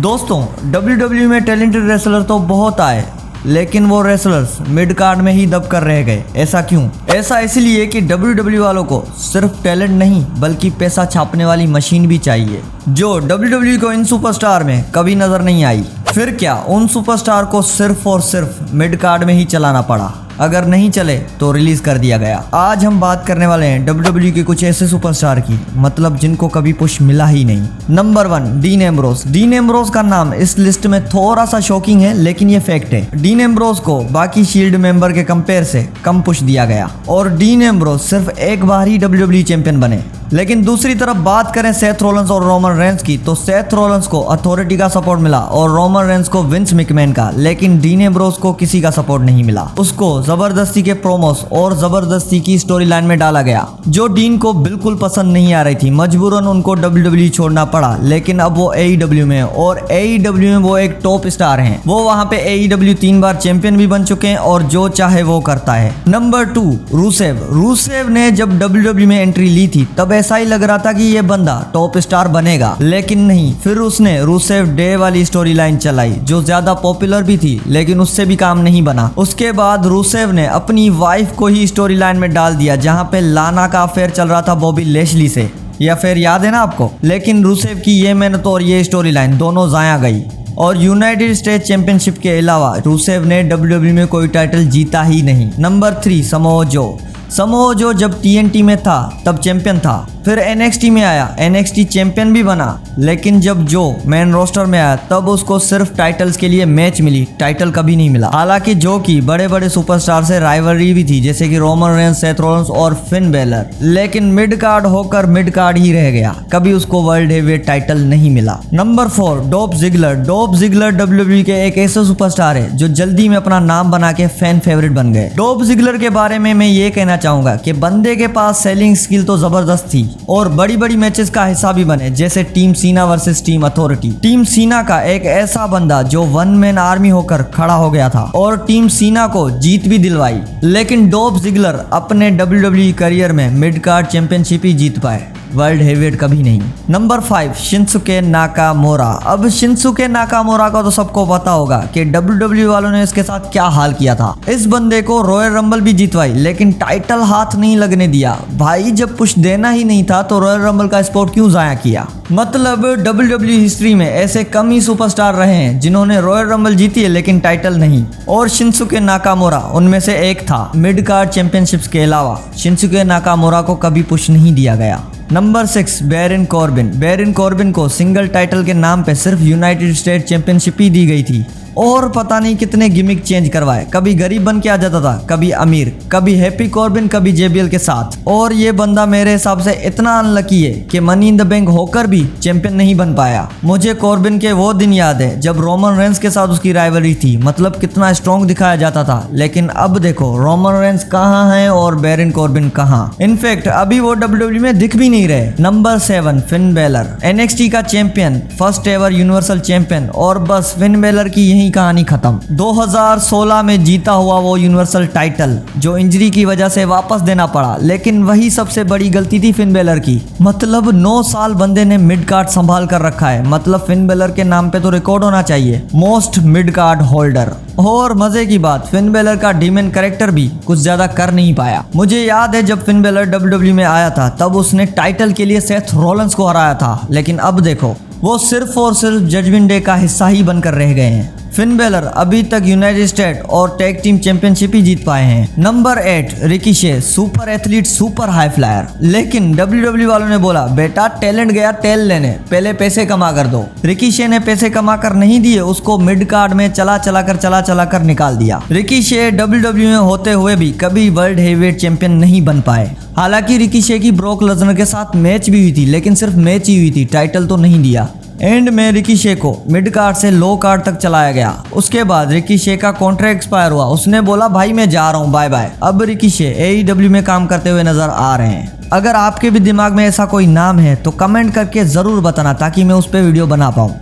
दोस्तों WWE में talented wrestler तो बहुत आए, लेकिन वो रेसलर्स मिड कार्ड में ही दब कर रह गए। ऐसा क्यों? ऐसा इसलिए कि WWE वालों को सिर्फ टैलेंट नहीं बल्कि पैसा छापने वाली मशीन भी चाहिए, जो WWE को इन सुपरस्टार में कभी नजर नहीं आई। फिर क्या उन सुपरस्टार को सिर्फ और सिर्फ मिड कार्ड में ही चलाना पड़ा? अगर नहीं चले तो रिलीज कर दिया गया। आज हम बात करने वाले हैं WWE के कुछ ऐसे सुपरस्टार की, मतलब जिनको कभी पुश मिला ही नहीं। Number 1, dean Ambrose. Dean Ambrose का नाम इस लिस्ट में थोड़ा सा शॉकिंग है, लेकिन ये फैक्ट है। डीन एम्ब्रोस को बाकी शील्ड मेंबर के कंपेयर से कम पुश दिया गया और डीन एम्ब्रोस सिर्फ एक बार ही WWE चैंपियन बने। लेकिन दूसरी तरफ बात करें सेथ रॉलिंस और रोमन रेंस की, तो सेथ रॉलिंस को अथॉरिटी का सपोर्ट मिला और रोमन रेंस को विंस मैकमैन का, लेकिन डीन एम्ब्रोस को किसी का सपोर्ट नहीं मिला। उसको जबरदस्ती के प्रोमोस और जबरदस्ती की स्टोरी लाइन में डाला गया, जो डीन को बिल्कुल पसंद नहीं आ रही थी। मजबूरन उनको WWE छोड़ना पड़ा, लेकिन अब वो AEW में, और AEW में वो एक टॉप स्टार हैं। वो वहाँ पे AEW 3 बार चैंपियन भी बन चुके हैं और जो चाहे वो करता है। Number 2, Rusev. रूसेव ने जब WWE में एंट्री ली थी तब ऐसा ही लग रहा था कि ये बंदा टॉप स्टार बनेगा, लेकिन नहीं। फिर उसने रूसेव डे वाली स्टोरी लाइन चलाई, जो ज्यादा पॉपुलर भी थी, लेकिन उससे भी काम नहीं बना। उसके बाद रूसेव ने अपनी वाइफ को ही स्टोरी लाइन में डाल दिया, जहां पे लाना का अफेयर चल रहा था बॉबी लेशली से। यह अफेयर याद है ना आपको? लेकिन रूसेव की ये मेहनत और ये स्टोरी लाइन दोनों जाया गई। और यूनाइटेड स्टेट्स चैंपियनशिप के अलावा रूसेव ने WWE में कोई टाइटल जीता ही नहीं। Number 3, Samoa Joe. Samoa Joe जब TNT में था तब चैंपियन था, फिर NXT में आया, NXT चैंपियन भी बना, लेकिन जब जो मेन रोस्टर में आया तब उसको सिर्फ टाइटल्स के लिए मैच मिली, टाइटल कभी नहीं मिला। हालांकि जो की बड़े बड़े सुपरस्टार से राइवलरी भी थी, जैसे कि रोमन रेंस, सेथ रॉलिंस और फिन बेलर, लेकिन मिड कार्ड होकर मिड कार्ड ही रह गया, कभी उसको वर्ल्ड हेवीवेट टाइटल नहीं मिला। Number 4, Dolph Ziggler. Dolph Ziggler WWE के एक ऐसे सुपरस्टार है जो जल्दी में अपना नाम बना के फैन फेवरेट बन गए। डॉल्फ जिगलर के बारे में मैं ये कहना चाहूंगा कि बंदे के पास सेलिंग स्किल तो जबरदस्त थी और बड़ी बड़ी मैचेस का हिस्सा भी बने, जैसे team Cena versus team authority. Team सीना का एक ऐसा बंदा जो वन मैन आर्मी होकर खड़ा हो गया था और टीम सीना को जीत भी दिलवाई, लेकिन डॉल्फ जिगलर अपने WWE करियर में मिड कार्ड चैंपियनशिप ही जीत पाए, वर्ल्ड हेवीवेट कभी नहीं। Number 5, Shinsuke Nakamura. अब शिंसुके नाकामोरा का तो सबको पता होगा कि WWE वालों ने इसके साथ क्या हाल किया था। इस बंदे को रॉयल रंबल भी जीतवाई, लेकिन टाइटल हाथ नहीं लगने दिया। भाई जब पुश देना ही नहीं था तो रॉयल रंबल का स्पॉट क्यों जाया किया? मतलब WWE हिस्ट्री में ऐसे कम ही सुपरस्टार रहे हैं जिन्होंने रॉयल रंबल जीती है लेकिन टाइटल नहीं, और शिंसुके नाकामोरा उनमें से एक था। मिड कार्ड चैंपियनशिप्स के अलावा शिंसुके नाकामोरा को कभी पुश नहीं दिया गया। Number 6, Baron Corbin. Baron Corbin को सिंगल टाइटल के नाम पे सिर्फ यूनाइटेड स्टेट्स चैंपियनशिप ही दी गई थी और पता नहीं कितने गिमिक चेंज करवाए। कभी गरीब बन के आ जाता था, कभी अमीर, कभी हैप्पी कॉर्बिन, कभी JBL के साथ। और ये बंदा मेरे हिसाब से इतना अनलकी है कि मनी इन द बैंक होकर भी चैंपियन नहीं बन पाया। मुझे कॉर्बिन के वो दिन याद है जब रोमन रेंस के साथ उसकी राइवलरी थी, मतलब कितना स्ट्रॉन्ग दिखाया जाता था। लेकिन अब देखो रोमन रेंस कहाँ है और बैरन कॉर्बिन कहाँ। इनफैक्ट अभी वो WWE में दिख भी नहीं रहे। Number 7, fin baler. NXT का champion, first ever universal champion, और बस फिन बेलर की यही कहानी खत्म। 2016 में जीता हुआ वो यूनिवर्सल टाइटल जो इंजरी की वजह से वापस देना पड़ा, लेकिन वही सबसे बड़ी गलती थी फिन बेलर की। मतलब 9 साल बंदे ने मिड कार्ड संभाल कर रखा है, मतलब फिन बेलर के नाम पे तो रिकॉर्ड होना चाहिए, मोस्ट मिड कार्ड होल्डर। और मजे की बात, फिन बेलर का डीमन कैरेक्टर भी कुछ ज्यादा कर नहीं पाया। मुझे याद है जब फिन बेलर WWE में आया था तब उसने टाइटल के लिए सेथ रॉलिंस को हराया था, लेकिन अब देखो वो सिर्फ और सिर्फ जजमेंट डे का हिस्सा ही बनकर रह गए हैं। फिन बेलर अभी तक यूनाइटेड स्टेट और टैग टीम चैंपियनशिप ही जीत पाए हैं। Number 8, Ricochet. Super athlete, super high flyer, लेकिन WWE वालों ने बोला बेटा टैलेंट गया टेल लेने, पहले पैसे कमा कर दो। रिकीशे ने पैसे कमा कर नहीं दिए, उसको मिड कार्ड में चला चला कर निकाल दिया। रिकीशे WWE में होते हुए भी कभी वर्ल्ड हेवीवेट चैंपियन नहीं बन पाए। हालांकि रिकीशे की ब्रोक लेसनर के साथ मैच भी हुई थी, लेकिन सिर्फ मैच ही हुई थी, टाइटल तो नहीं दिया। एंड में रिकीशे को मिड कार्ड से लो कार्ड तक चलाया गया। उसके बाद रिकीशे का कॉन्ट्रैक्ट एक्सपायर हुआ, उसने बोला भाई मैं जा रहा हूँ, बाय बाय। अब रिकीशे AEW में काम करते हुए नजर आ रहे हैं। अगर आपके भी दिमाग में ऐसा कोई नाम है तो कमेंट करके जरूर बताना ताकि मैं उस पर वीडियो बना पाऊँ।